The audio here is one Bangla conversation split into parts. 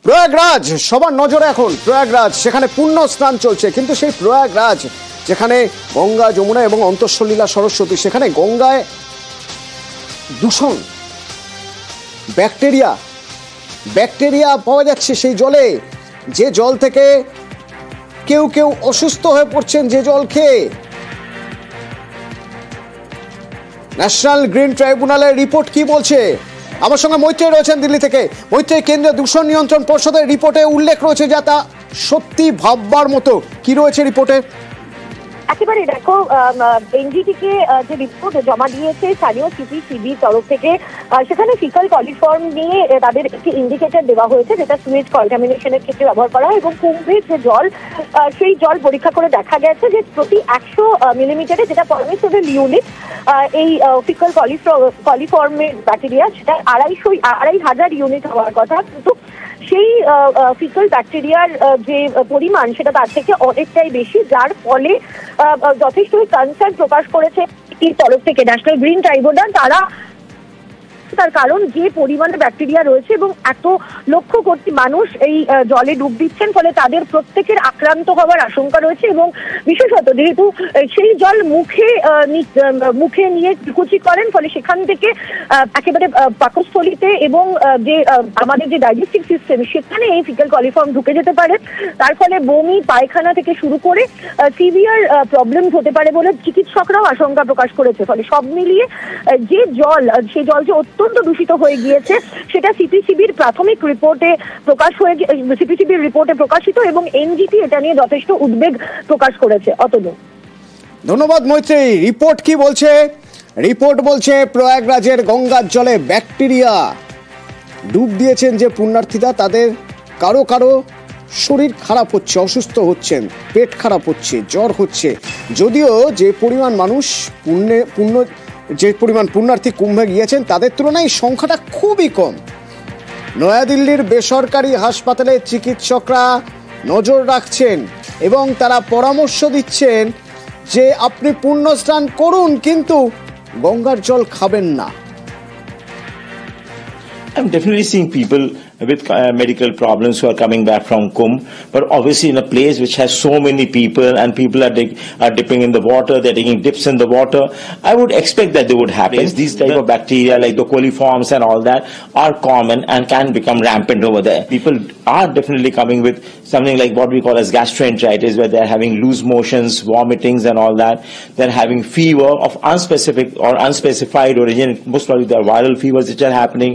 প্রয়াগরাজ সবার নজরে এখন। প্রয়াগরাজ, সেখানে পুণ্য স্নান চলছে, কিন্তু সেই প্রয়াগরাজ যেখানে গঙ্গা, যমুনা এবং অন্তঃসলীলা সরস্বতী, সেখানে গঙ্গায় দূষণ, ব্যাকটেরিয়া পাওয়া যাচ্ছে সেই জলে, যে জল থেকে কেউ কেউ অসুস্থ হয়ে পড়ছেন যে জল খেয়ে। ন্যাশনাল গ্রিন ট্রাইব্যুনালের রিপোর্ট কি বলছে? আমার সঙ্গে মৈত্রী রয়েছেন দিল্লি থেকে। মৈত্রী, কেন্দ্রীয় দূষণ নিয়ন্ত্রণ পর্ষদের রিপোর্টে উল্লেখ রয়েছে যা তা সত্যি ভাববার মতো। কি রয়েছে রিপোর্টে? একেবারে দেখো, এনজিটি কে যে রিপোর্ট জমা দিয়েছে স্থানীয় সিপিসিবির তরফ থেকে, সেখানে ফিকাল কলিফর্ম নিয়ে তাদের একটি ইন্ডিকেটর দেওয়া হয়েছে যেটা সুয়েজ কন্টামিনেশনের ক্ষেত্রে ব্যবহার করা হয়, এবং কুম্ভের যে জল, সেই জল পরীক্ষা করে দেখা গেছে যে প্রতি 100 মিলিমিটারে, যেটা পারমিসিবল ইউনিট, এই ফিকাল কলিফর্মের ব্যাকটেরিয়া সেটা 2,500 ইউনিট হওয়ার কথা, কিন্তু সেই ফিকাল ব্যাকটেরিয়ার যে পরিমাণ সেটা তার থেকে অনেকটাই বেশি, যার ফলে যথেষ্টই কনসার্ন প্রকাশ করেছে এর তরফ থেকে ন্যাশনাল গ্রিন ট্রাইব্যুনাল। তার কারণ যে পরিমাণে ব্যাকটেরিয়া রয়েছে এবং এত লক্ষ কোটি মানুষ এই জলে ডুব দিচ্ছেন, ফলে তাদের প্রত্যেকের আক্রান্ত হওয়ার আশঙ্কা রয়েছে। এবং বিশেষত যেহেতু সেই জল মুখে নিয়ে কুচি করেন, ফলে সেখান থেকে একেবারে পাকস্থলীতে এবং যে আমাদের যে ডাইজেস্টিভ সিস্টেম, সেখানে এই ফিকাল কলিফর্ম ঢুকে যেতে পারে। তার ফলে বমি, পায়খানা থেকে শুরু করে সিভিয়ার প্রবলেম হতে পারে বলে চিকিৎসকরাও আশঙ্কা প্রকাশ করেছে। ফলে সব মিলিয়ে যে জল, সেই জল যে অত্যন্ত দূষিত হয়ে গিয়েছে, সেটা সিপিসিবির প্রাথমিক রিপোর্টে প্রকাশিত, এবং এনজিটি এটা নিয়ে যথেষ্ট উদ্বেগ প্রকাশ করেছে। অতনু, ধন্যবাদ মৈত্রী। রিপোর্ট কি বলছে? রিপোর্ট বলছে প্রয়াগরাজের গঙ্গার জলে ব্যাকটেরিয়া ডুব দিয়েছেন যে পুণ্যার্থীরা, তাদের কারো কারো শরীর খারাপ হচ্ছে, অসুস্থ হচ্ছেন, পেট খারাপ হচ্ছে, জ্বর হচ্ছে। যদিও যে পরিমাণ মানুষ যে পরিমাণ পুণ্যার্থী কুম্ভে গিয়েছেন তাদের তুলনায় সংখ্যাটা খুবই কম। নয়াদিল্লির বেসরকারি হাসপাতালে চিকিৎসকরা নজর রাখছেন এবং তারা পরামর্শ দিচ্ছেন যে আপনি পুণ্য স্নান করুন, কিন্তু গঙ্গার জল খাবেন না। I'm definitely seeing people with medical problems who are coming back from Kumbh, but obviously in a place which has so many people and people are dipping in the water, they're taking dips in the water, I would expect that they would happen. These type of bacteria like the coliforms and all that are common and can become rampant over there. People are definitely coming with something like what we call as gastroenteritis, where they're having loose motions, vomitings and all that. They're having fever of unspecific or unspecified origin. Most probably there are viral fevers which are happening.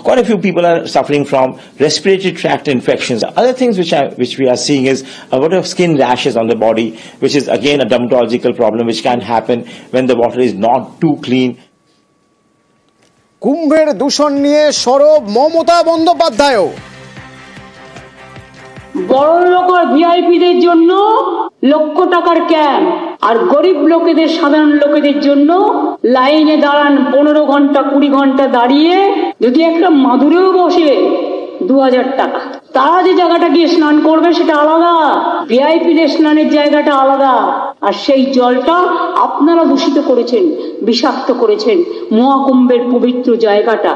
Quite a few people are suffering from respiratory tract infections. Other things which we are seeing is a lot of skin rashes on the body, which is again a dermatological problem which can happen when the water is not too clean. কুম্ভের দূষণ নিয়ে সরব মমতা বন্দ্যোপাধ্যায়। বড় লোক আর ভিআইপিদের জন্য লক্ষ টাকার ক্যাম্প, আর গরিব লোকেদের, সাধারণ লোকেদের জন্য লাইনে দাঁড়ান 15 ঘন্টা 20 ঘন্টা দাঁড়িয়ে, যদি একটা মাদুরেও বসে 2000 টাকা। তারা যে জায়গাটা গিয়ে স্নান করবে সেটা আলাদা, ভিআইপিদের স্নানের জায়গাটা আলাদা। আর সেই জলটা আপনারা দূষিত করেছেন, বিষাক্ত করেছেন মহাকুম্ভের পবিত্র জায়গাটা।